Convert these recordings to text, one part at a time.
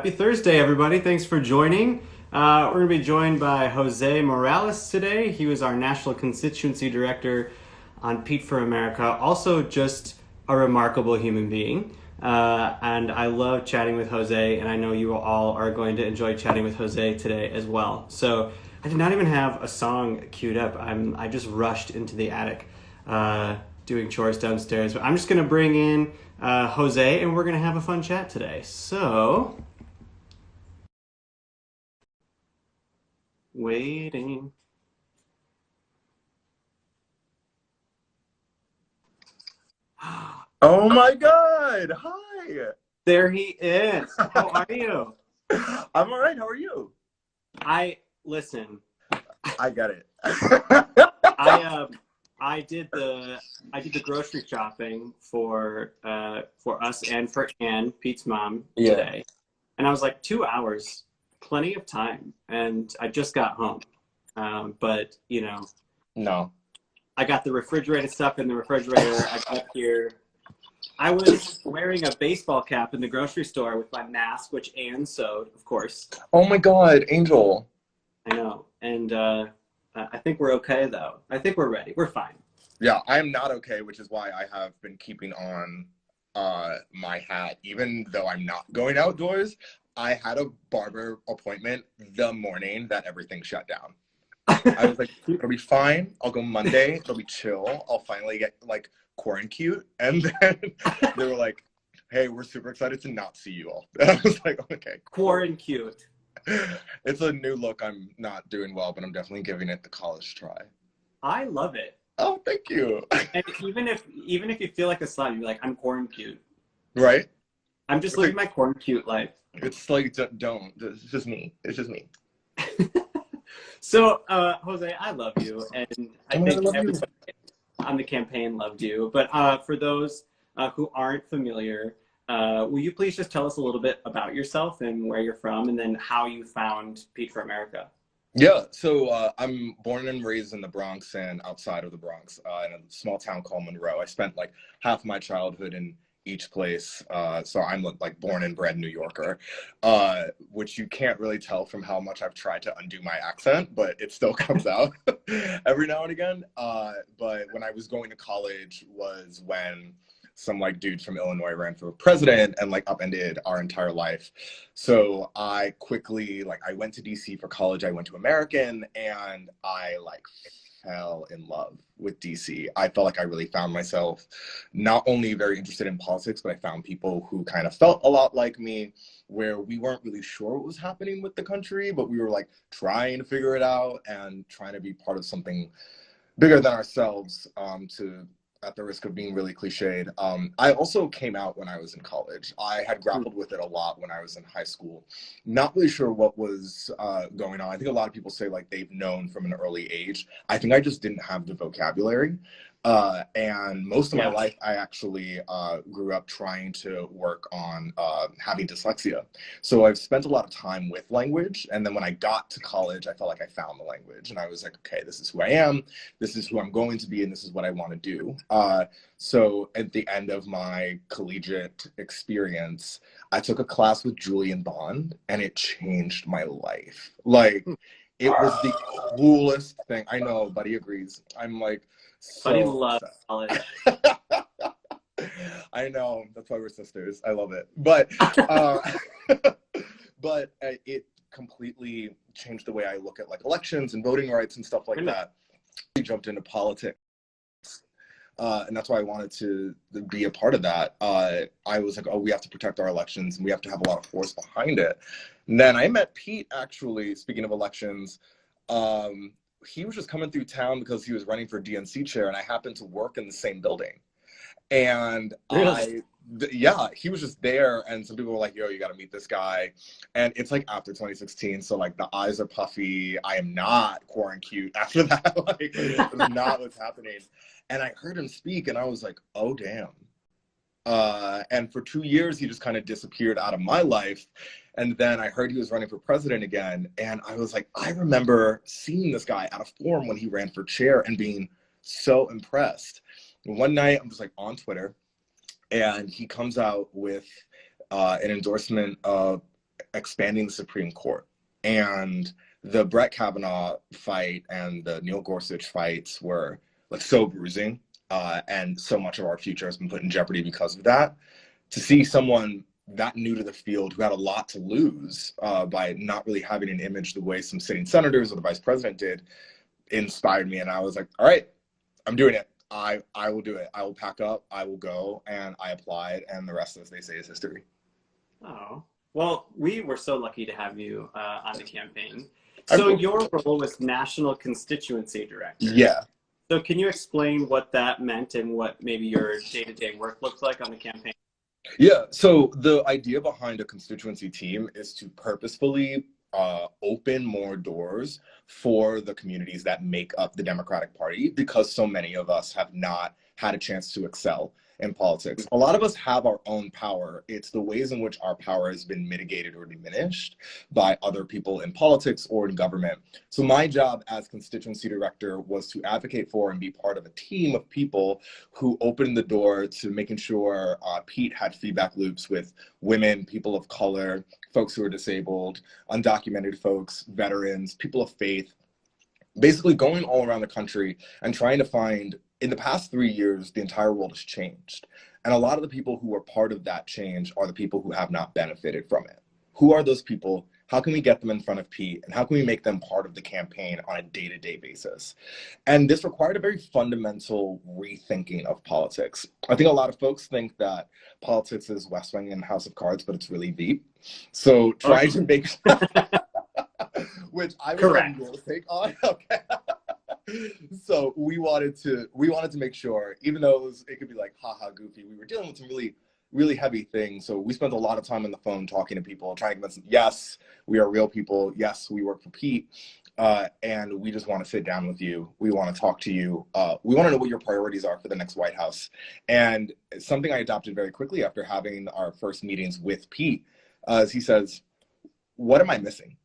Happy Thursday, everybody. Thanks for joining. We're going to be joined by Jose Morales today. He was our National Constituency Director on Pete for America. Also, just a remarkable human being. And I love chatting with Jose, and I know you all are going to enjoy chatting with Jose today as well. So, I did not even have a song queued up. I just rushed into the attic doing chores downstairs. But I'm just going to bring in Jose, and we're going to have a fun chat today. So, waiting. Oh my God! Hi! There he is. How are you? I'm all right. How are you? Listen. I get it. I I did the grocery shopping for us and for Anne, Pete's mom, today, and I was like 2 hours, plenty of time, and I just got home. But No. I got the refrigerated stuff in the refrigerator. I got here. I was wearing a baseball cap in the grocery store with my mask, which Anne sewed, of course. Oh my God, Angel. I know. And I think we're okay, though. I think we're ready. We're fine. Yeah, I am not okay, which is why I have been keeping on my hat. Even though I'm not going outdoors, I had a barber appointment the morning that everything shut down. I was like, it'll be fine. I'll go Monday. It'll be chill. I'll finally get like quarantined. And then they were like, hey, we're super excited to not see you all. And I was like, okay. Quarantined. It's a new look. I'm not doing well, but I'm definitely giving it the college try. I love it. Oh, thank you. And even if you feel like a slut, you're like, I'm quarantined. Right? I'm just living my quarantined life. It's like, don't. It's just me. It's just me. So, Jose, I love you, and I think everybody on the campaign loved you. But for those who aren't familiar, will you please just tell us a little bit about yourself and where you're from, and then how you found Pete for America? Yeah, so I'm born and raised in the Bronx and outside of the Bronx, in a small town called Monroe. I spent like half my childhood in each place, so I'm like born and bred New Yorker, which you can't really tell from how much I've tried to undo my accent, but it still comes out every now and again. But when I was going to college was when some like dude from Illinois ran for president and like upended our entire life. So I quickly, like, I went to DC for college. I went to American, and I like fell in love with DC. I felt like I really found myself not only very interested in politics, but I found people who kind of felt a lot like me, where we weren't really sure what was happening with the country, but we were like trying to figure it out and trying to be part of something bigger than ourselves, to at the risk of being really cliched. I also came out when I was in college. I had grappled with it a lot when I was in high school. Not really sure what was going on. I think a lot of people say like they've known from an early age. I think I just didn't have the vocabulary. And most of my life, I actually grew up trying to work on having dyslexia. So I've spent a lot of time with language. And then when I got to college, I felt like I found the language. And I was like, okay, this is who I am. This is who I'm going to be. And this is what I want to do. So at the end of my collegiate experience, I took a class with Julian Bond, and it changed my life. Like, it was the coolest thing. I know, Buddy agrees. I'm like, Buddy so loves college. I know, that's why we're sisters. I love it. But but it completely changed the way I look at like elections and voting rights and stuff like that. I jumped into politics. And that's why I wanted to be a part of that. I was like, oh, we have to protect our elections, and we have to have a lot of force behind it. And then I met Pete, actually, speaking of elections. He was just coming through town because he was running for DNC chair, and I happened to work in the same building. And Really? yeah, he was just there, and some people were like, yo, you got to meet this guy. And it's like after 2016, so like the eyes are puffy. I am not quarantined after that. Like, that's not what's happening. And I heard him speak, and I was like, oh, damn. And for 2 years, he just kind of disappeared out of my life. And then I heard he was running for president again. And I was like, I remember seeing this guy at a forum when he ran for chair and being so impressed. And one night, I'm just like on Twitter, and he comes out with an endorsement of expanding the Supreme Court. And the Brett Kavanaugh fight and the Neil Gorsuch fights were like so bruising. And so much of our future has been put in jeopardy because of that. To see someone that new to the field who had a lot to lose by not really having an image the way some sitting senators or the vice president did inspired me. And I was like, all right, I'm doing it. I will do it. I will pack up. I will go. And I applied. And the rest, as they say, is history. Oh, well, we were so lucky to have you on the campaign. So your role was National Constituency Director. Yeah. So can you explain what that meant and what maybe your day-to-day work looks like on the campaign? Yeah, so the idea behind a constituency team is to purposefully open more doors for the communities that make up the Democratic Party, because so many of us have not had a chance to excel in politics. A lot of us have our own power. It's the ways in which our power has been mitigated or diminished by other people in politics or in government. So my job as constituency director was to advocate for and be part of a team of people who opened the door to making sure Pete had feedback loops with women, people of color, folks who are disabled, undocumented folks, veterans, people of faith, basically going all around the country and trying to find, in the past 3 years, the entire world has changed. And a lot of the people who are part of that change are the people who have not benefited from it. Who are those people? How can we get them in front of Pete? And how can we make them part of the campaign on a day-to-day basis? And this required a very fundamental rethinking of politics. I think a lot of folks think that politics is West Wing and House of Cards, but it's really deep. So trying to make which I would have your take on. Okay. So we wanted to make sure, even though it could be like haha goofy, we were dealing with some really heavy things. So we spent a lot of time on the phone talking to people, trying to convince them, yes, we are real people. Yes, we work for Pete. And we just want to sit down with you. We want to talk to you. We want to know what your priorities are for the next White House. And something I adopted very quickly after having our first meetings with Pete, is he says, what am I missing?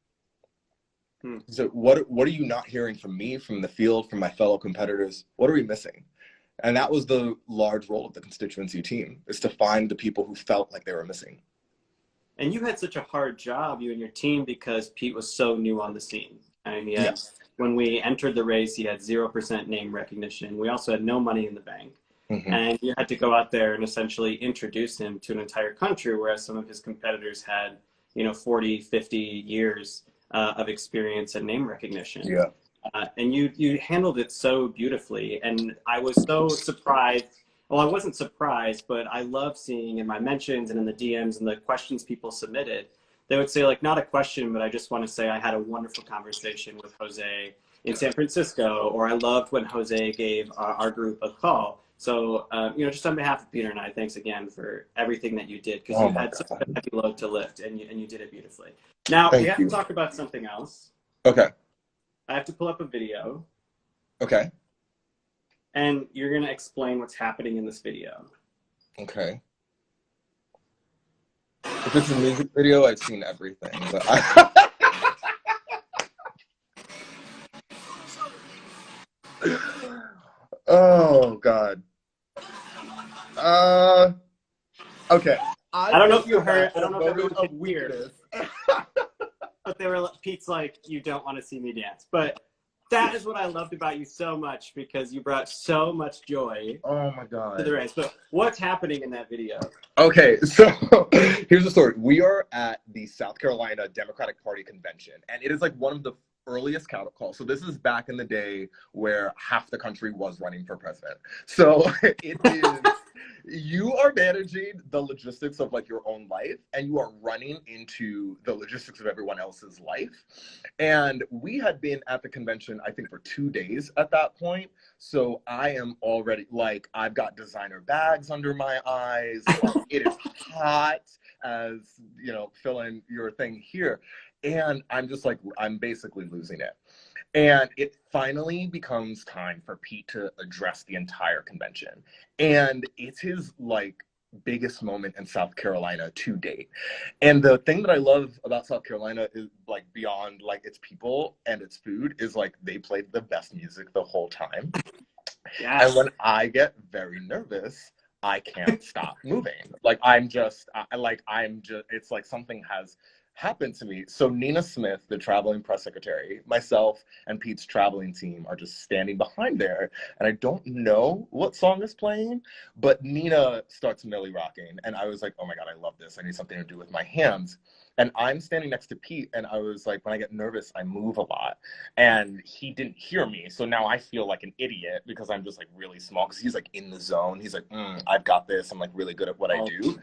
So what are you not hearing from me, from the field, from my fellow competitors? What are we missing? And that was the large role of the constituency team, is to find the people who felt like they were missing. And you had such a hard job, you and your team, because Pete was so new on the scene. I mean, when we entered the race, he had 0% name recognition. We also had no money in the bank. And you had to go out there and essentially introduce him to an entire country, whereas some of his competitors had, 40, 50 years of experience and name recognition. And you handled it so beautifully. And I was so surprised. Well, I wasn't surprised, but I love seeing in my mentions and in the DMs and the questions people submitted, they would say, like, not a question, but I just want to say I had a wonderful conversation with Jose in San Francisco, or I loved when Jose gave our group a call. So, just on behalf of Peter and I, thanks again for everything that you did, because you had such a heavy load to lift, and you did it beautifully. Now, we have to talk about something else. Okay. I have to pull up a video. Okay. And you're going to explain what's happening in this video. Okay. If it's a music video, I've seen everything. But oh, God. Okay. I don't know if you heard. I don't know if everyone could weird. But Pete's like, you don't want to see me dance. But that is what I loved about you so much, because you brought so much joy. Oh my God. To the race. But what's happening in that video? Okay, so here's the story. We are at the South Carolina Democratic Party convention, and it is like one of the earliest cattle calls. So this is back in the day where half the country was running for president. So it is, you are managing the logistics of like your own life, and you are running into the logistics of everyone else's life. And we had been at the convention, I think, for 2 days at that point. So I am already like, I've got designer bags under my eyes. Like, it is hot, as fill in your thing here. And I'm just like, I'm basically losing it. And it finally becomes time for Pete to address the entire convention. And it's his like biggest moment in South Carolina to date. And the thing that I love about South Carolina is like, beyond like its people and its food, is like they played the best music the whole time. Yes. And when I get very nervous, I can't stop moving. Like it's like something has happened to me. So Nina Smith, the traveling press secretary, myself, and Pete's traveling team are just standing behind there. And I don't know what song is playing, but Nina starts Millie rocking. And I was like, oh my God, I love this. I need something to do with my hands. And I'm standing next to Pete, and I was like, when I get nervous, I move a lot. And he didn't hear me. So now I feel like an idiot because I'm just like really small, because he's like in the zone. He's like, I've got this. I'm like really good at what I do.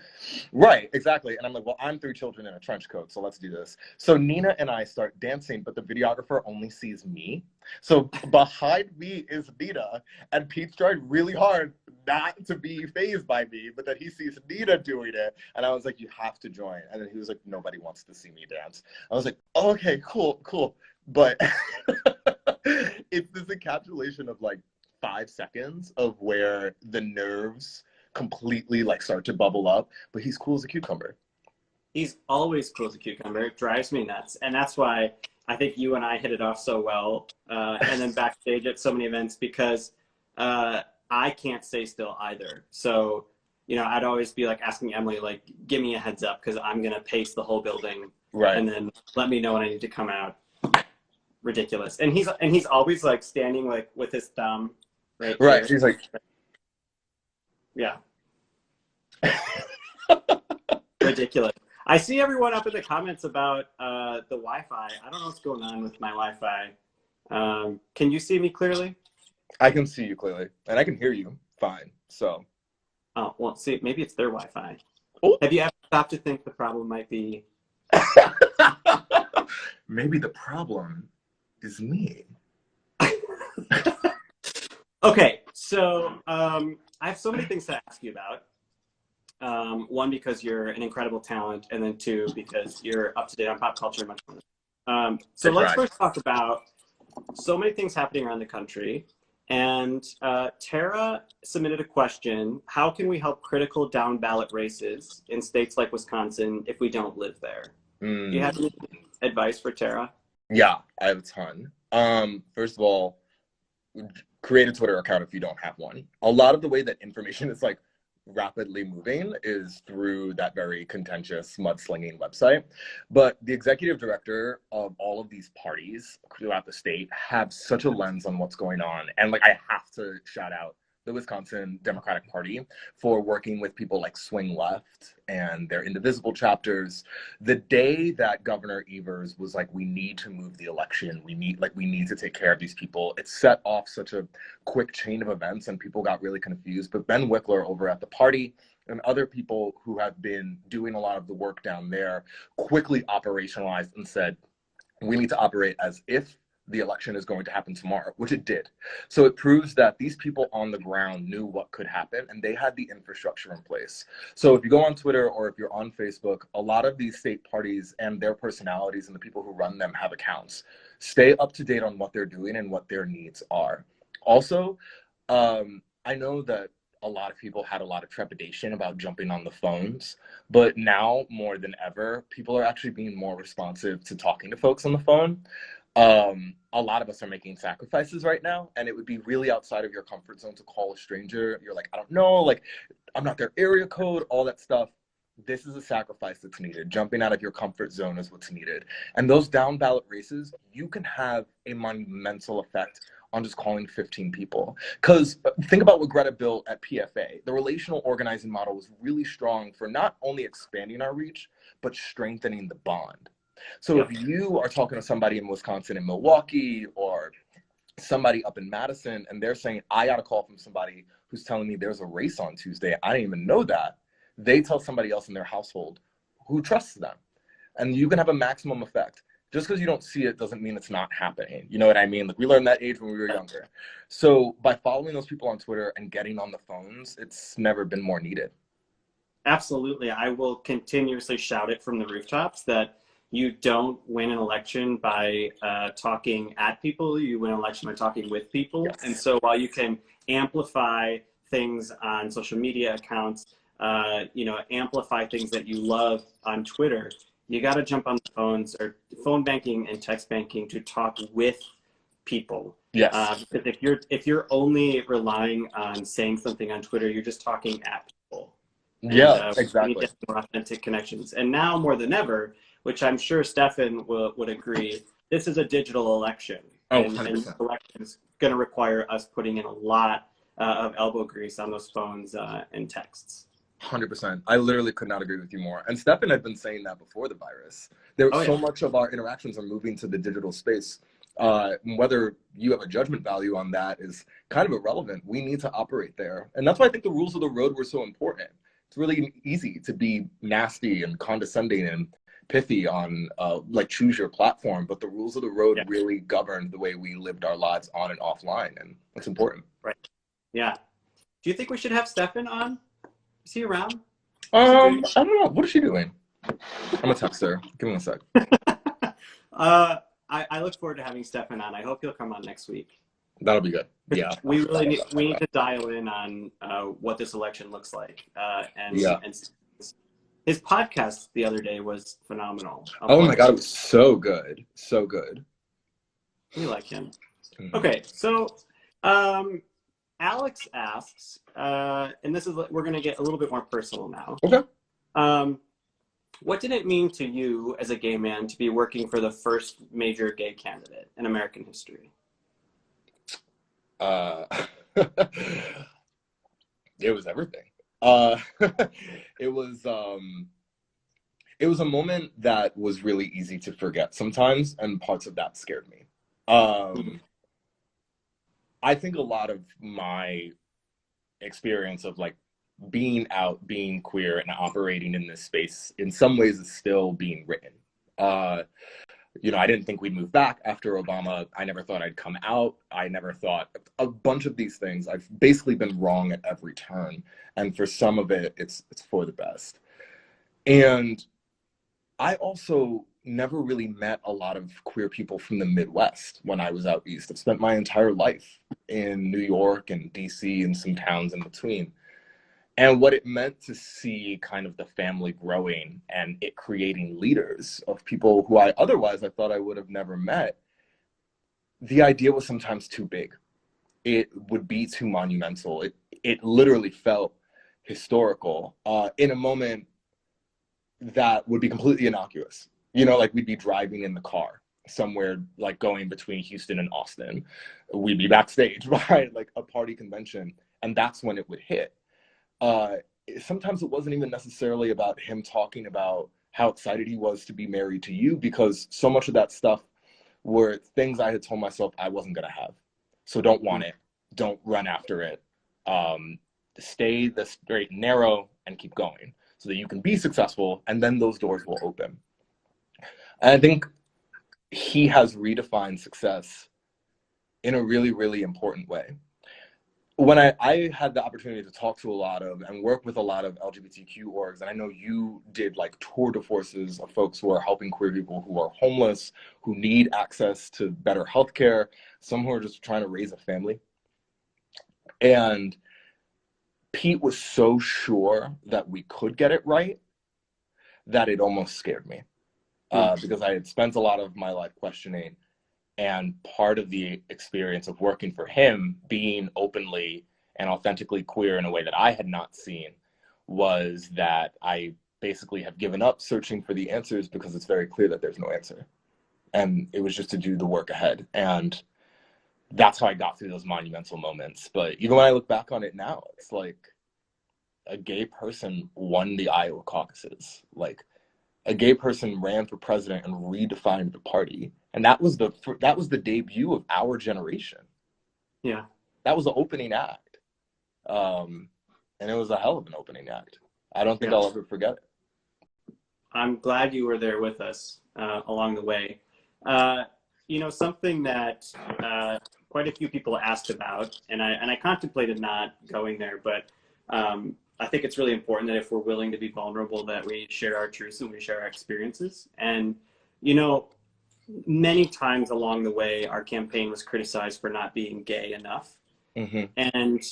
Right, exactly. And I'm like, well, I'm 3 children in a trench coat, so let's do this. So Nina and I start dancing, but the videographer only sees me. So behind me is Nina, and Pete's tried really hard not to be fazed by me, but then he sees Nina doing it, and I was like, you have to join. And then he was like, nobody wants to see me dance. I was like, oh, okay, cool. But it's this encapsulation of like 5 seconds of where the nerves completely like start to bubble up, but he's cool as a cucumber. He's always cool as a cucumber. It drives me nuts. And that's why I think you and I hit it off so well. And then backstage at so many events, because I can't stay still either. So, you know, I'd always be like asking Emily, like, give me a heads up, because I'm going to pace the whole building. Right. And then let me know when I need to come out. Ridiculous. And he's always like standing like with his thumb right here. He's like, yeah. Ridiculous. I see everyone up in the comments about the Wi-Fi. I don't know what's going on with my Wi-Fi. Can you see me clearly? I can see you clearly, and I can hear you fine. So. Oh, well, see, maybe it's their Wi-Fi. Oh. Have you ever stopped to think the problem might be? Maybe the problem is me. Okay, so I have so many things to ask you about. One, because you're an incredible talent, and then 2, because you're up to date on pop culture and much more. So let's first talk about so many things happening around the country. And Tara submitted a question: how can we help critical down ballot races in states like Wisconsin if we don't live there? Do you have any advice for Tara? Yeah, I have a ton. First of all, create a Twitter account if you don't have one. A lot of the way that information is like rapidly moving is through that very contentious mudslinging website. But the executive director of all of these parties throughout the state have such a lens on what's going on. And like, I have to shout out the Wisconsin Democratic Party for working with people like Swing Left and their Indivisible chapters. The day that Governor Evers was like, we need to move the election, we need to take care of these people, it set off such a quick chain of events and people got really confused. But Ben Wickler over at the party and other people who have been doing a lot of the work down there quickly operationalized and said, we need to operate as if the election is going to happen tomorrow, which it did. So it proves that these people on the ground knew what could happen and they had the infrastructure in place. So if you go on Twitter or if you're on Facebook, a lot of these state parties and their personalities and the people who run them have accounts. Stay up to date on what they're doing and what their needs are. Also, I know that a lot of people had a lot of trepidation about jumping on the phones, but now more than ever, people are actually being more responsive to talking to folks on the phone. A lot of us are making sacrifices right now, and it would be really outside of your comfort zone to call a stranger. You're like, I don't know, like, I'm not their area code, all that stuff. This is a sacrifice that's needed. Jumping out of your comfort zone is what's needed. And those down ballot races, you can have a monumental effect on just calling 15 people. Because think about what Greta built at PFA. The relational organizing model was really strong for not only expanding our reach, but strengthening the bond. So if you are talking to somebody in Wisconsin and Milwaukee or somebody up in Madison and they're saying, I got a call from somebody who's telling me there's a race on Tuesday, I didn't even know that. They tell somebody else in their household who trusts them. And you can have a maximum effect. Just because you don't see it doesn't mean it's not happening. You know what I mean? Like, we learned that age when we were younger. So by following those people on Twitter and getting on the phones, it's never been more needed. Absolutely. I will continuously shout it from the rooftops that you don't win an election by talking at people. You win an election by talking with people. Yes. And so while you can amplify things on social media accounts, amplify things that you love on Twitter, you got to jump on the phones or phone banking and text banking to talk with people. Yes. Because if you're only relying on saying something on Twitter, you're just talking at people. Yeah, exactly. We need to have more authentic connections. And now more than ever, which I'm sure Stefan would agree, this is a digital election. Oh, And this 100%. election is going to require us putting in a lot of elbow grease on those phones and texts. 100%. I literally could not agree with you more. And Stefan had been saying that before the virus. There, Oh, so yeah. much of our interactions are moving to the digital space. Whether you have a judgment value on that is kind of irrelevant. We need to operate there. And that's why I think the rules of the road were so important. It's really easy to be nasty and condescending and pithy on like choose your platform, but the rules of the road Yeah. really governed the way we lived our lives on and offline, and it's important. Right. Yeah. Do you think we should have Stefan on? Is he around? I don't know. What is she doing? I'm gonna text her. Give me a sec. I look forward to having Stefan on. I hope he'll come on next week. That'll be good. Yeah. We really need to dial in on what this election looks like. And his podcast the other day was phenomenal. Oh my God, it was so good. So good. We like him. Mhm. Okay, so Alex asks, and this is, we're going to get a little bit more personal now. Okay. What did it mean to you as a gay man to be working for the first major gay candidate in American history? It was everything. It was a moment that was really easy to forget sometimes, and parts of that scared me. I think a lot of my experience of like being out, being queer, and operating in this space in some ways is still being written. You know, I didn't think we'd move back after Obama. I never thought I'd come out. I never thought a bunch of these things. I've basically been wrong at every turn. And for some of it, it's for the best. And I also never really met a lot of queer people from the Midwest when I was out east. I've spent my entire life in New York and DC and some towns in between. And what it meant to see kind of the family growing and it creating leaders of people who I thought I would have never met. The idea was sometimes too big. It would be too monumental. It literally felt historical in a moment that would be completely innocuous. You know, like we'd be driving in the car somewhere, like going between Houston and Austin. We'd be backstage, right? Like a party convention. And that's when it would hit. Sometimes it wasn't even necessarily about him talking about how excited he was to be married to you, because so much of that stuff were things I had told myself I wasn't going to have. So don't want it. Don't run after it. Stay the straight and narrow and keep going so that you can be successful, and then those doors will open. And I think he has redefined success in a really, really important way. When I had the opportunity to talk to a lot of and work with a lot of LGBTQ orgs, and I know you did like tour de forces of folks who are helping queer people who are homeless, who need access to better healthcare, some who are just trying to raise a family. And Pete was so sure that we could get it right that it almost scared me, because I had spent a lot of my life questioning. And part of the experience of working for him, being openly and authentically queer in a way that I had not seen, was that I basically have given up searching for the answers because it's very clear that there's no answer. And it was just to do the work ahead. And that's how I got through those monumental moments. But even when I look back on it now, it's like a gay person won the Iowa caucuses. Like a gay person ran for president and redefined the party. And that was the debut of our generation. Yeah. That was the opening act. And it was a hell of an opening act. I don't think I'll ever forget it. I'm glad you were there with us along the way. You know, something that quite a few people asked about, and I contemplated not going there, but I think it's really important that if we're willing to be vulnerable, that we share our truths and we share our experiences. And, you know, many times along the way, our campaign was criticized for not being gay enough. Mm-hmm. And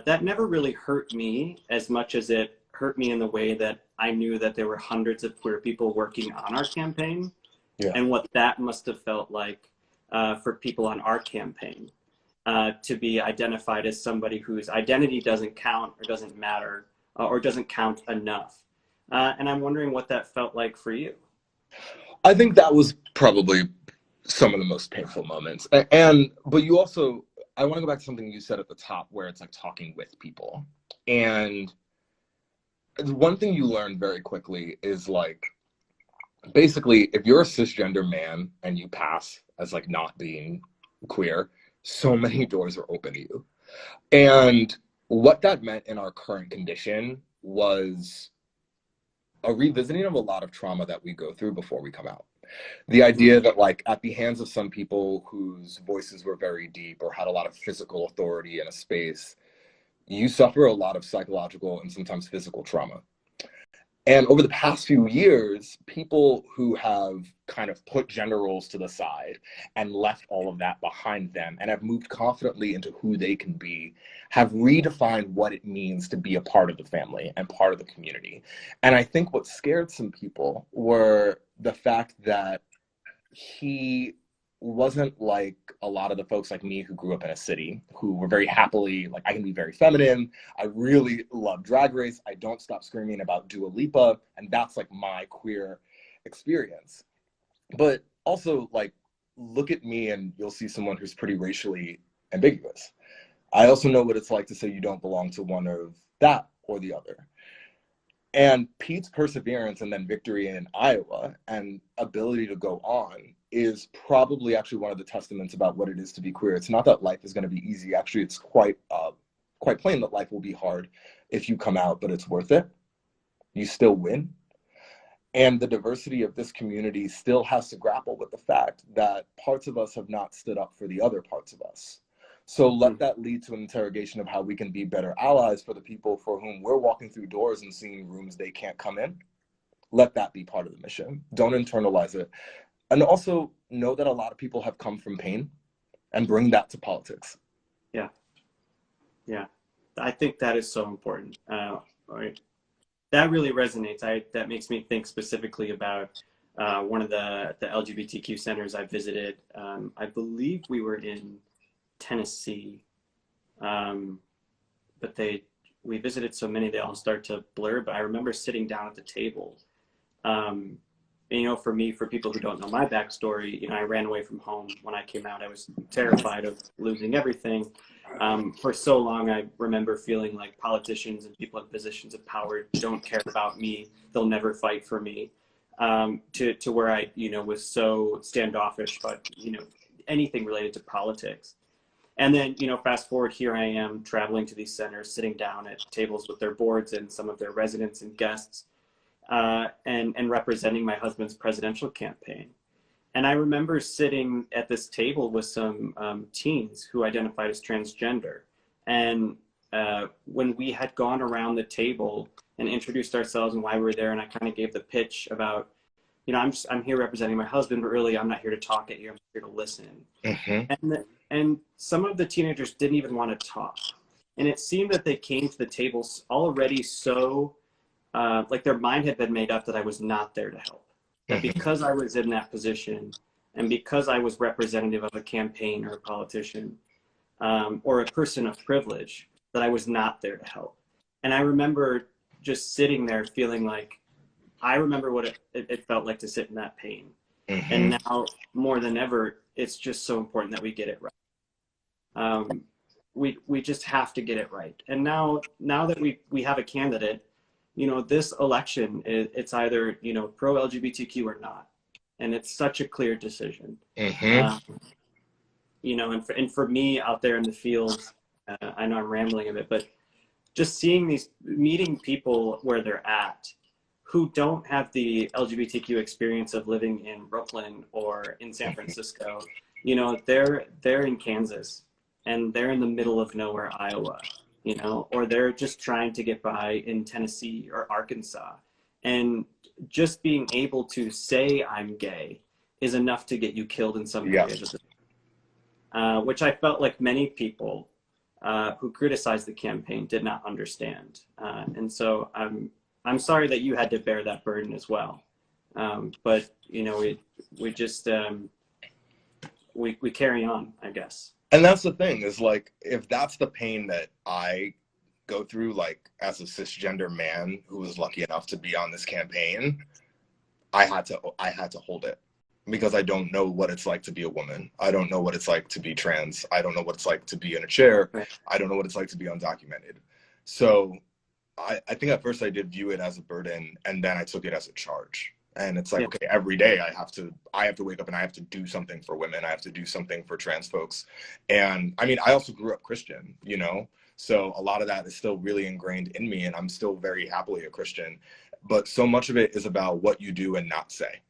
that never really hurt me as much as it hurt me in the way that I knew that there were hundreds of queer people working on our campaign, and what that must have felt like for people on our campaign to be identified as somebody whose identity doesn't count or doesn't matter or doesn't count enough. And I'm wondering what that felt like for you. I think that was probably some of the most painful moments. But you also, I want to go back to something you said at the top where it's like talking with people. And one thing you learn very quickly is like, basically, if you're a cisgender man and you pass as like not being queer, so many doors are open to you. And what that meant in our current condition was a revisiting of a lot of trauma that we go through before we come out. The idea that like at the hands of some people whose voices were very deep or had a lot of physical authority in a space, you suffer a lot of psychological and sometimes physical trauma. And over the past few years, people who have kind of put gender roles to the side and left all of that behind them and have moved confidently into who they can be have redefined what it means to be a part of the family and part of the community. And I think what scared some people were the fact that he wasn't like a lot of the folks like me who grew up in a city who were very happily like, I can be very feminine, I really love Drag Race, I don't stop screaming about Dua Lipa, and that's like my queer experience. But also like, look at me and you'll see someone who's pretty racially ambiguous. I also know what it's like to say you don't belong to one of that or the other. And Pete's perseverance and then victory in Iowa and ability to go on is probably actually one of the testaments about what it is to be queer. It's not that life is going to be easy. Actually, it's quite plain that life will be hard if you come out, but it's worth it. You still win. And the diversity of this community still has to grapple with the fact that parts of us have not stood up for the other parts of us. So let that lead to an interrogation of how we can be better allies for the people for whom we're walking through doors and seeing rooms they can't come in. Let that be part of the mission. Don't internalize it. And also know that a lot of people have come from pain and bring that to politics. Yeah. Yeah. I think that is so important. Right. That really resonates. That makes me think specifically about one of the LGBTQ centers I visited. I believe we were in Tennessee, but we visited so many they all start to blur. But I remember sitting down at the table. And, for me, for people who don't know my backstory, I ran away from home when I came out. I was terrified of losing everything. For so long, I remember feeling like politicians and people in positions of power don't care about me. They'll never fight for me. To where I, was so standoffish, but, anything related to politics. And then, fast forward, here I am traveling to these centers, sitting down at tables with their boards and some of their residents and guests, and representing my husband's presidential campaign. And I remember sitting at this table with some teens who identified as transgender. And when we had gone around the table and introduced ourselves and why we were there, and I kind of gave the pitch about, I'm here representing my husband, but really I'm not here to talk at you, I'm here to listen. Mm-hmm. And some of the teenagers didn't even want to talk. And it seemed that they came to the table already so, like their mind had been made up that I was not there to help. That because I was in that position and because I was representative of a campaign or a politician or a person of privilege, that I was not there to help. And I remember just sitting there feeling like, I remember what it felt like to sit in that pain. Mm-hmm. And now more than ever, it's just so important that we get it right. We just have to get it right. And now that we have a candidate, this election, it's either, pro LGBTQ or not. And it's such a clear decision. Mm-hmm. And for me out there in the field, I know I'm rambling a bit, but just meeting people where they're at who don't have the LGBTQ experience of living in Brooklyn or in San Francisco, they're in Kansas and they're in the middle of nowhere, Iowa. Or they're just trying to get by in Tennessee or Arkansas. And just being able to say I'm gay is enough to get you killed in some areas of the which I felt like many people who criticized the campaign did not understand. And so I'm sorry that you had to bear that burden as well. But, we just, we carry on, I guess. And that's the thing is like, if that's the pain that I go through, like as a cisgender man who was lucky enough to be on this campaign, I had to hold it because I don't know what it's like to be a woman. I don't know what it's like to be trans. I don't know what it's like to be in a chair. Right. I don't know what it's like to be undocumented. So I think at first I did view it as a burden, and then I took it as a charge. And it's like, Yeah. okay, every day I have to wake up and I have to do something for women. I have to do something for trans folks. And I mean, I also grew up Christian, you know? So a lot of that is still really ingrained in me, and I'm still very happily a Christian. But so much of it is about what you do and not say.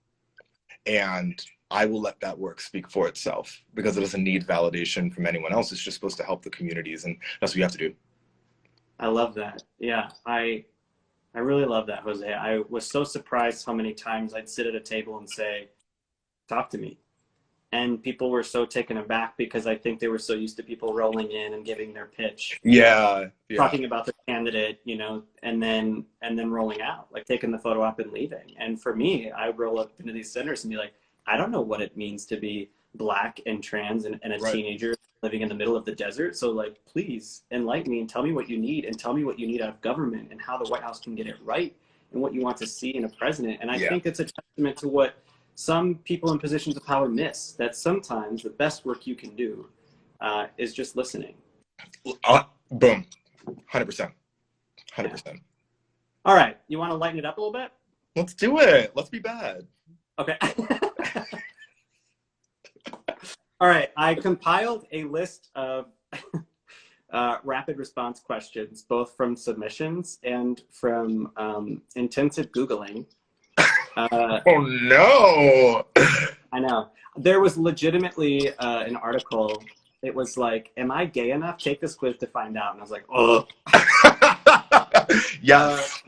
And I will let that work speak for itself because it doesn't need validation from anyone else. It's just supposed to help the communities, and that's what you have to do. I love that. Yeah, I really love that, Jose. I was so surprised how many times I'd sit at a table and say, talk to me. And people were so taken aback because I think they were so used to people rolling in and giving their pitch. Yeah. Talking about the candidate, you know, and then rolling out, like taking the photo op and leaving. And for me, I roll up into these centers and be like, I don't know what it means to be Black and trans and a Right. teenager living in the middle of the desert. So like, please enlighten me and tell me what you need, and tell me what you need out of government and how the White House can get it right and what you want to see in a president. And I think it's a testament to what some people in positions of power miss, that sometimes the best work you can do is just listening. Boom. 100%. 100%. Yeah. All right. You want to lighten it up a little bit? Let's do it. Let's be bad. Okay. All right. I compiled a list of rapid response questions, both from submissions and from intensive Googling. Oh, no. I know. There was legitimately an article. It was like, am I gay enough? Take this quiz to find out. And I was like, oh. Yes.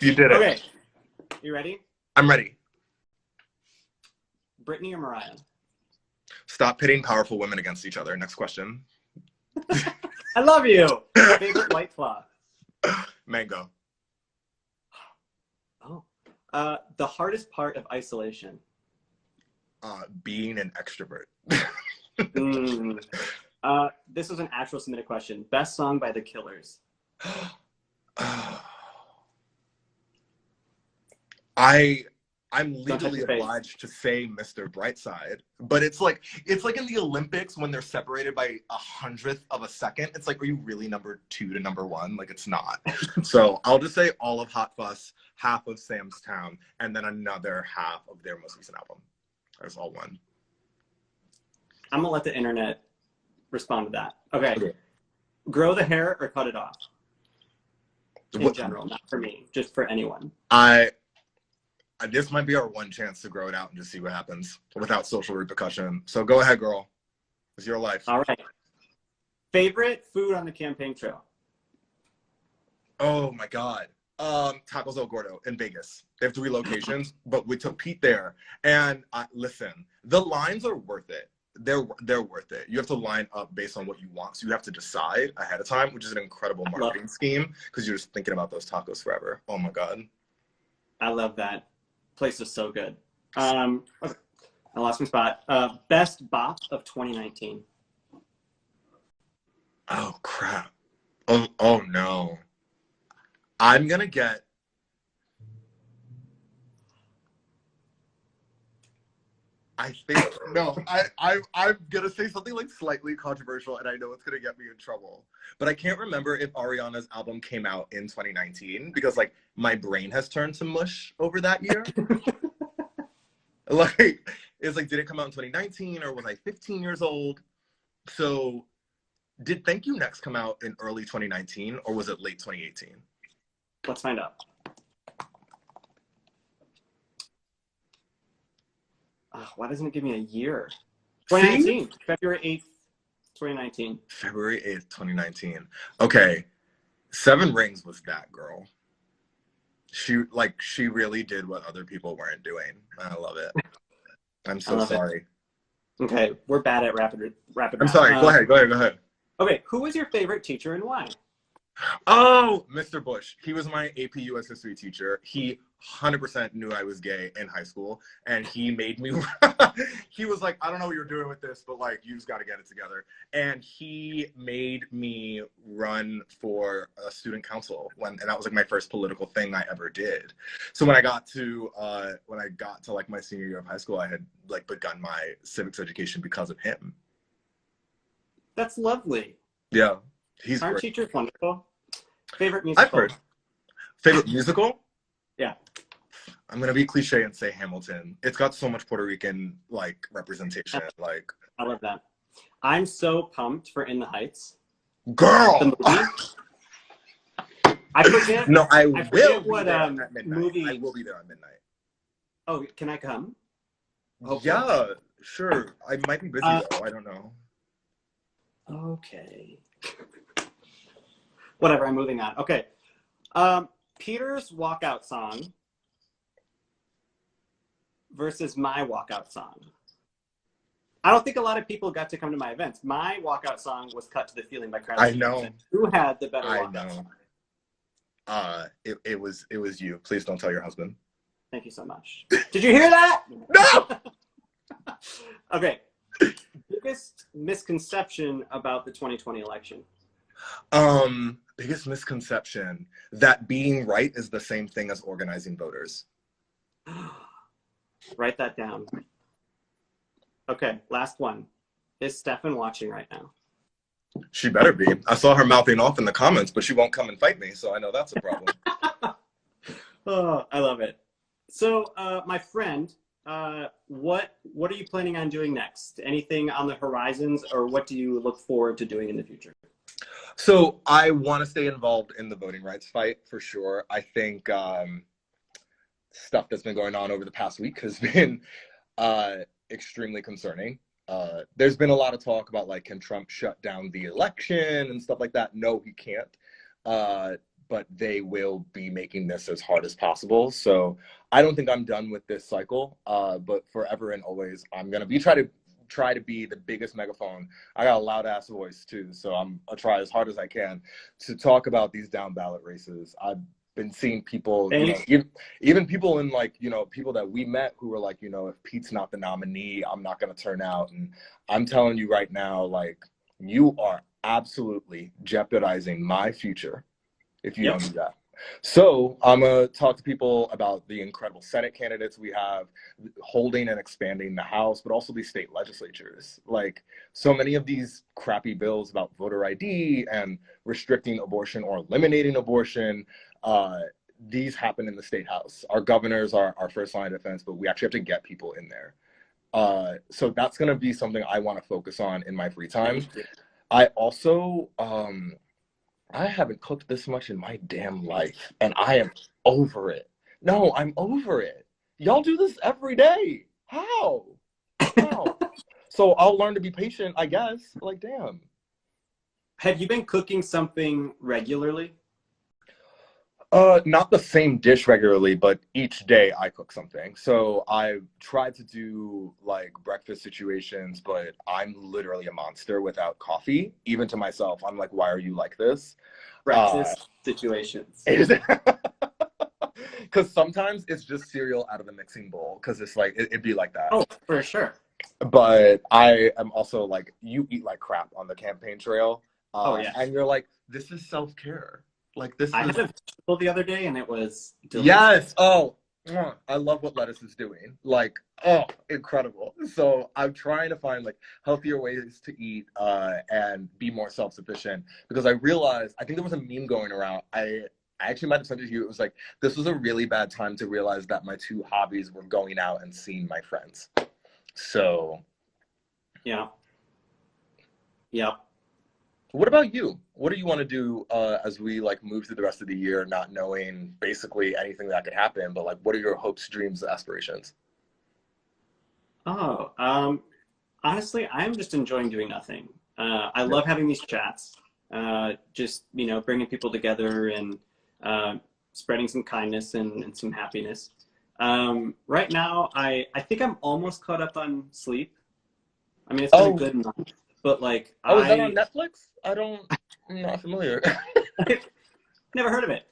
You did it. Okay. You ready? I'm ready. Brittany or Mariah? Stop pitting powerful women against each other. Next question. I love you. Favorite White Claw? Mango. Oh. The hardest part of isolation? Being an extrovert. This was an actual submitted question. Best song by The Killers? I'm legally obliged to say Mr. Brightside, but it's like in the Olympics when they're separated by 100th of a second. It's like, are you really number 2 to number 1? Like, it's not. So I'll just say all of Hot Fuss, half of Sam's Town, and then another half of their most recent album. There's all one. I'm gonna let the internet respond to that. Okay. Grow the hair or cut it off? In general, not for me, just for anyone. This might be our one chance to grow it out and just see what happens without social repercussion. So go ahead, girl. It's your life. All right. Favorite food on the campaign trail? Oh my God. Tacos El Gordo in Vegas. They have 3 locations, but we took Pete there. And listen, the lines are worth it. They're worth it. You have to line up based on what you want. So you have to decide ahead of time, which is an incredible marketing scheme because you're just thinking about those tacos forever. Oh my God. I love that. Place was so good. Okay. I lost my spot. Best bop of 2019. Oh crap. Oh no. I'm gonna get. I think no. I'm gonna say something like slightly controversial, and I know it's gonna get me in trouble. But I can't remember if Ariana's album came out in 2019 because like my brain has turned to mush over that year. Like it's like, did it come out in 2019 or was I 15 years old? So did Thank You Next come out in early 2019 or was it late 2018? Let's find out. Why doesn't it give me a year? 2019, February 8th, 2019. February 8th, 2019. Okay. 7 Rings was that girl. She really did what other people weren't doing. I love it. I'm so sorry. Okay, we're bad at rapid. I'm sorry. Go ahead. Okay, who was your favorite teacher and why? Oh, Mr. Bush. He was my AP US history teacher. He 100% knew I was gay in high school, and he made me. He was like, I don't know what you're doing with this, but like, you just got to get it together. And he made me run for a student council and that was like my first political thing I ever did. So when I got to like my senior year of high school, I had like begun my civics education because of him. That's lovely. Yeah, Aren't great. teachers wonderful? Favorite musical? I've heard. Favorite musical? Yeah. I'm gonna be cliche and say Hamilton. It's got so much Puerto Rican like representation. Like, I love that. I'm so pumped for In the Heights. girl. The movie. I forget. No, I forget will what be there at midnight. movie. I will be there at midnight. Oh, can I come? Hopefully. Yeah, sure. I might be busy though. I don't know. Okay. Whatever. I'm moving on. Okay. Peter's walkout song versus my walkout song. I don't think a lot of people got to come to my events. My walkout song was "Cut to the Feeling" by Carly. I know. Who had the better I walkout know. song? It was you. Please don't tell your husband. Thank you so much. Did you hear that? No. Okay. Biggest misconception about the 2020 election? Biggest misconception that being right is the same thing as organizing voters. Write that down. Okay, last one. Is Stefan watching right now? She better be. I saw her mouthing off in the comments, but she won't come and fight me, so I know that's a problem. Oh, I love it. So, my friend, what are you planning on doing next? Anything on the horizons, or what do you look forward to doing in the future? So I want to stay involved in the voting rights fight for sure. I think stuff that's been going on over the past week has been extremely concerning. There's been a lot of talk about like, can Trump shut down the election and stuff like that? No, he can't. But they will be making this as hard as possible. So I don't think I'm done with this cycle. But forever and always, I'm gonna try to be the biggest megaphone. I got a loud ass voice too, so I'll try as hard as I can to talk about these down ballot races. I've been seeing people, even people in like, people that we met who were like, if Pete's not the nominee, I'm not going to turn out. And I'm telling you right now, like, you are absolutely jeopardizing my future if you don't do that. So I'm going to talk to people about the incredible Senate candidates we have, holding and expanding the House, but also these state legislatures. Like, so many of these crappy bills about voter ID and restricting abortion or eliminating abortion, these happen in the state House. Our governors are our first line of defense, but we actually have to get people in there. So that's going to be something I want to focus on in my free time. I also... I haven't cooked this much in my damn life, and I am over it. No, I'm over it. Y'all do this every day. How? So I'll learn to be patient, I guess. Like, damn. Have you been cooking something regularly? Not the same dish regularly, but each day I cook something. So I've tried to do like breakfast situations, but I'm literally a monster without coffee. Even to myself, I'm like, why are you like this? Breakfast situations. Because sometimes it's just cereal out of the mixing bowl, because it's like, it'd be like that. Oh, for sure. But I am also like, you eat like crap on the campaign trail. And you're like, this is self-care. Like, this I had a vegetable the other day and it was delicious. Yes. Oh, I love what lettuce is doing. Like, oh, incredible. So I'm trying to find like healthier ways to eat and be more self-sufficient, because I realized, I think there was a meme going around. I actually might have sent it to you. It was like, this was a really bad time to realize that my two hobbies were going out and seeing my friends. So. Yeah. What about you? What do you want to do as we like move through the rest of the year, not knowing basically anything that could happen, but like, what are your hopes, dreams, aspirations? Oh, honestly, I'm just enjoying doing nothing. I love having these chats, just, bringing people together and spreading some kindness and some happiness. Right now, I think I'm almost caught up on sleep. I mean, it's been a good month. But like, is that on Netflix? I'm not familiar. Never heard of it.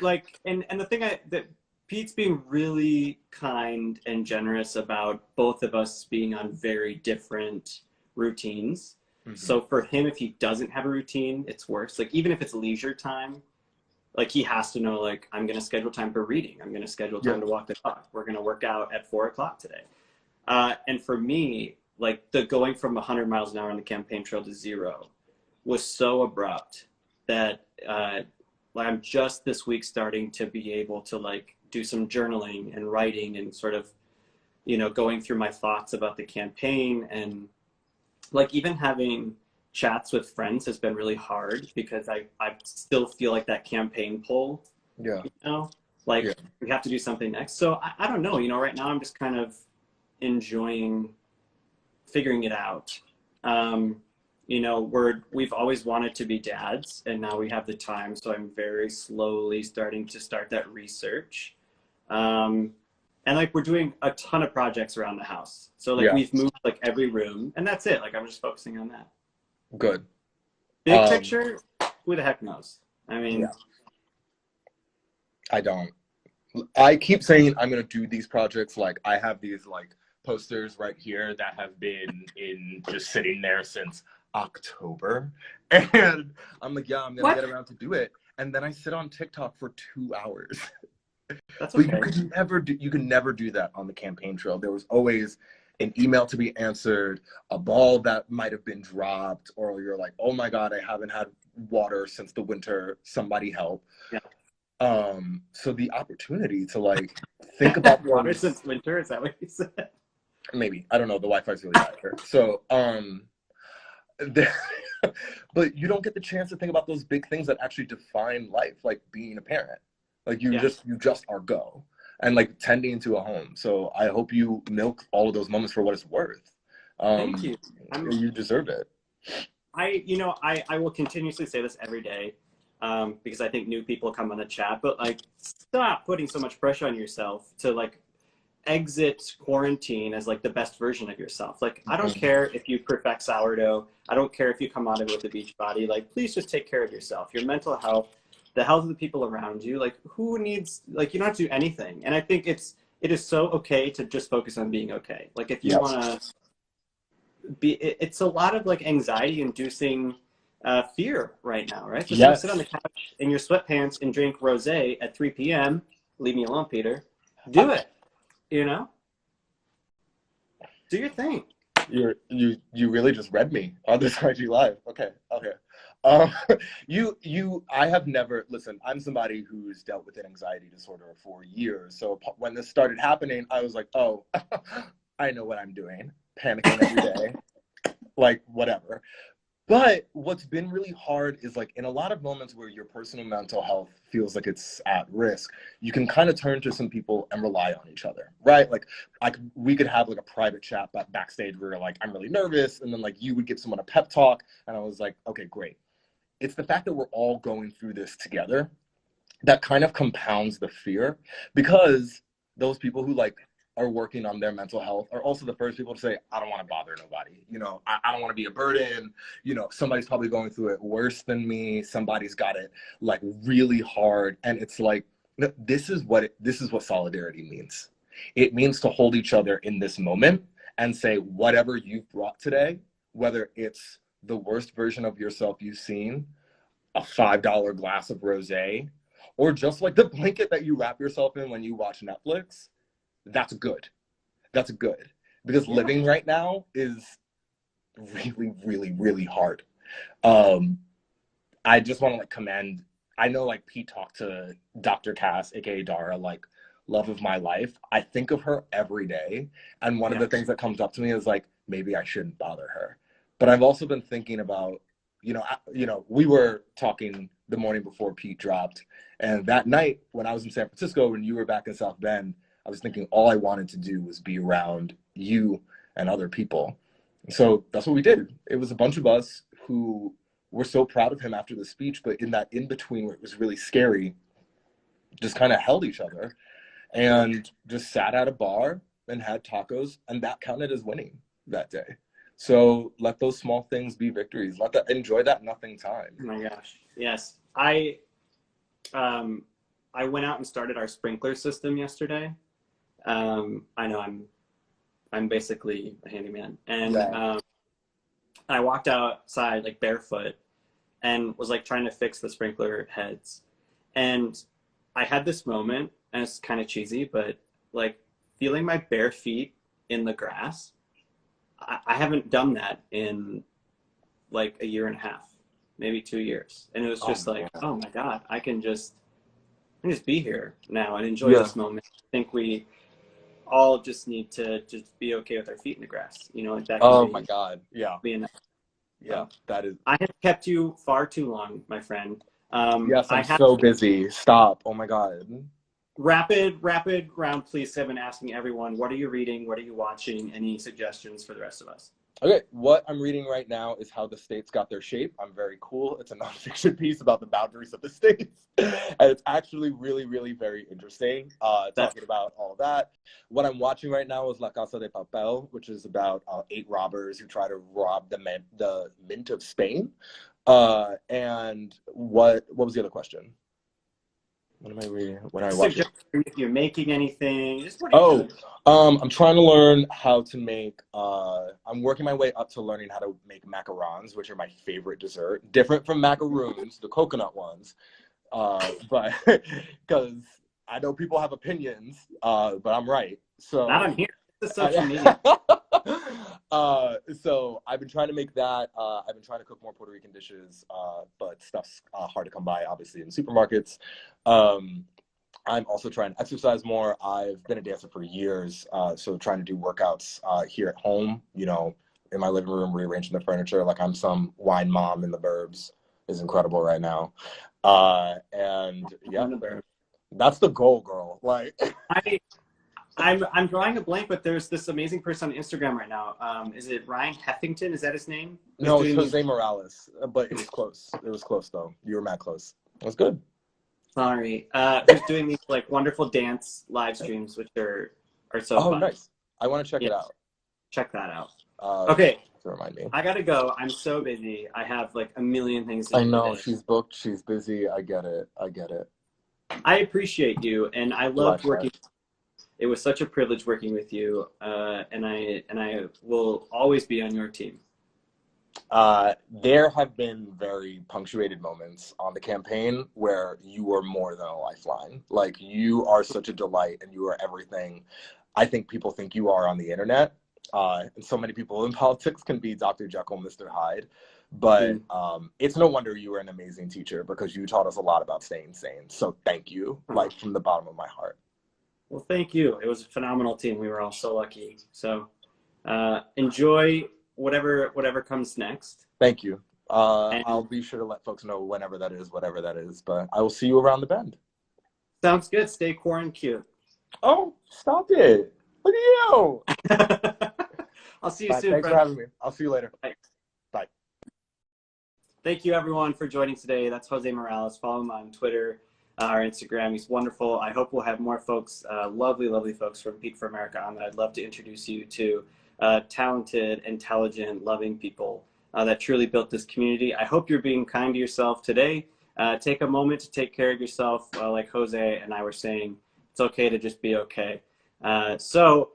Like, and the thing that Pete's being really kind and generous about both of us being on very different routines. So for him, if he doesn't have a routine, it's worse. Like even if it's leisure time, like he has to know, like, I'm going to schedule time for reading. I'm going to schedule time to walk the dog. We're going to work out at 4 o'clock today. And for me, like the going from 100 miles an hour on the campaign trail to 0 was so abrupt that like I'm just this week starting to be able to like do some journaling and writing and sort of, you know, going through my thoughts about the campaign. And like even having chats with friends has been really hard because I still feel like that campaign pull, you know, like we have to do something next. So I don't know, you know, right now I'm just kind of enjoying figuring it out. You know, we've always wanted to be dads and now we have the time. So I'm very slowly starting to start that research. And like, we're doing a ton of projects around the house. So like we've moved like every room and that's it. Like I'm just focusing on that. Good. Big picture, who the heck knows? I mean, I don't. I keep saying I'm going to do these projects. Like I have these like posters right here that have been in just sitting there since October. And I'm like, yeah, I'm going to get around to do it. And then I sit on TikTok for 2 hours. That's okay. But you can never do that on the campaign trail. There was always an email to be answered, a ball that might have been dropped, or you're like, oh my God, I haven't had water since the winter. Somebody help. Yeah. So the opportunity to like think about water since winter, is that what you said? Maybe. I don't know. The Wi-Fi's really bad here. So but you don't get the chance to think about those big things that actually define life, like being a parent. Like you just are go and like tending to a home. So I hope you milk all of those moments for what it's worth. Thank you. You deserve it. I will continuously say this every day because I think new people come on the chat, but like stop putting so much pressure on yourself to like exit quarantine as like the best version of yourself. Like I don't care if you perfect sourdough. I don't care if you come out of it with a beach body. Like please just take care of yourself, your mental health, the health of the people around you. Like who needs, like you don't have to do anything. And I think it is so okay to just focus on being okay. Like if you want to be, it's a lot of like anxiety inducing fear right now, right? So sit on the couch in your sweatpants and drink rosé at 3 p.m. Leave me alone, Peter. Do it. You know, do your thing. You really just read me on this IG Live. Okay. I have never, listen, I'm somebody who's dealt with an anxiety disorder for years. So when this started happening, I was like, oh, I know what I'm doing. Panicking every day, like whatever. But what's been really hard is like in a lot of moments where your personal mental health feels like it's at risk, you can kind of turn to some people and rely on each other, right? Like we could have like a private chat backstage where like, I'm really nervous. And then like you would give someone a pep talk. And I was like, okay, great. It's the fact that we're all going through this together that kind of compounds the fear, because those people who like are working on their mental health are also the first people to say, I don't want to bother nobody. You know, I don't want to be a burden. You know, somebody's probably going through it worse than me. Somebody's got it like really hard. And it's like, this is what solidarity means. It means to hold each other in this moment and say, whatever you've brought today, whether it's the worst version of yourself you've seen, a $5 glass of rosé, or just like the blanket that you wrap yourself in when you watch Netflix, that's good. That's good. Because living right now is really, really, really hard. I just want to like commend, I know like Pete talked to Dr. Cass, aka Dara, like love of my life. I think of her every day. And one of the things that comes up to me is like, maybe I shouldn't bother her. But I've also been thinking about, we were talking the morning before Pete dropped. And that night when I was in San Francisco and you were back in South Bend, I was thinking all I wanted to do was be around you and other people. So that's what we did. It was a bunch of us who were so proud of him after the speech, but in that in-between where it was really scary, just kind of held each other and just sat at a bar and had tacos, and that counted as winning that day. So let those small things be victories. Enjoy that nothing time. Oh my gosh. Yes. I went out and started our sprinkler system yesterday. I know I'm basically a handyman, and Yeah. I walked outside like barefoot and was like trying to fix the sprinkler heads, and I had this moment, and it's kind of cheesy, but like feeling my bare feet in the grass. I haven't done that in like a year and a half, maybe 2 years, and it was Oh just like, man. oh my god, I can just be here now and enjoy Yeah. this moment. I think we all just need to just be okay with our feet in the grass. Like that can Oh my be God. Yeah. enough. Yeah. So That is. I have kept you far too long, my friend. Yes, I I'm have so busy. Stop. Oh my God. rapid round, please. I've been asking everyone, what are you reading? What are you watching? Any suggestions for the rest of us? Okay, what I'm reading right now is How the States Got Their Shape. I'm very cool. It's a nonfiction piece about the boundaries of the states. And it's actually really, really very interesting, That's talking about all of that. What I'm watching right now is La Casa de Papel, which is about 8 robbers who try to rob the mint of Spain. And what was the other question? What am I reading? What am I watching? suggestions if you're making anything. Just what are you Oh, doing? I'm trying to learn how to make, I'm working my way up to learning how to make macarons, which are my favorite dessert. Different from macaroons, the coconut ones. But because I know people have opinions, but I'm right. Not So, on here. This is social media. so I've been trying to make that. I've been trying to cook more Puerto Rican dishes, but stuff's hard to come by, obviously, in supermarkets. Um, I'm also trying to exercise more. I've been a dancer for years, so trying to do workouts here at home, in my living room, rearranging the furniture like I'm some wine mom in the burbs is incredible right now. And yeah, that's the goal, girl. Like, I I'm drawing a blank, but there's this amazing person on Instagram right now. Is it Ryan Heffington? Is that his name? Who's no, it's doing these? Jose Morales, but it was close. It was close though. You were mad close. It was good. Sorry, who's doing these like wonderful dance live streams, which are so Oh, fun. nice. I want to check Yeah, it out. check that out. Uh, Okay, to remind me. I gotta go. I'm so busy. I have like a million things to I do know today. she's booked. She's busy. I get it. I get it. I appreciate you, and I loved working. Likewise. It was such a privilege working with you, and I will always be on your team. There have been very punctuated moments on the campaign where you were more than a lifeline. Like, you are such a delight and you are everything I think people think you are on the internet. And so many people in politics can be Dr. Jekyll, Mr. Hyde. But it's no wonder you were an amazing teacher, because you taught us a lot about staying sane. So thank you, like, from the bottom of my heart. Well, thank you. It was a phenomenal team. We were all so lucky. So enjoy whatever comes next. Thank you. And I'll be sure to let folks know whenever that is, whatever that is. But I will see you around the bend. sounds good. Stay quarantined. Oh, stop it. Look at you. I'll see you Bye. soon, Thanks for friend. having me. I'll see you later. Bye. Bye. Thank you, everyone, for joining today. That's Jose Morales. Follow him on Twitter or Instagram. He's wonderful. I hope we'll have more folks, lovely, lovely folks from Pete for America on that. I'd love to introduce you to talented, intelligent, loving people that truly built this community. I hope you're being kind to yourself today. Take a moment to take care of yourself, like Jose and I were saying. It's okay to just be okay. So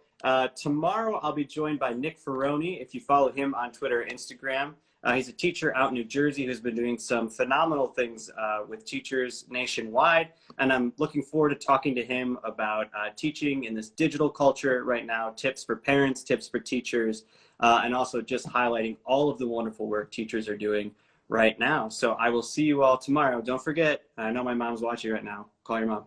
tomorrow I'll be joined by Nick Ferroni. If you follow him on Twitter or Instagram, he's a teacher out in New Jersey who's been doing some phenomenal things with teachers nationwide. And I'm looking forward to talking to him about teaching in this digital culture right now, tips for parents, tips for teachers, and also just highlighting all of the wonderful work teachers are doing right now. So I will see you all tomorrow. Don't forget, I know my mom's watching right now. Call your mom.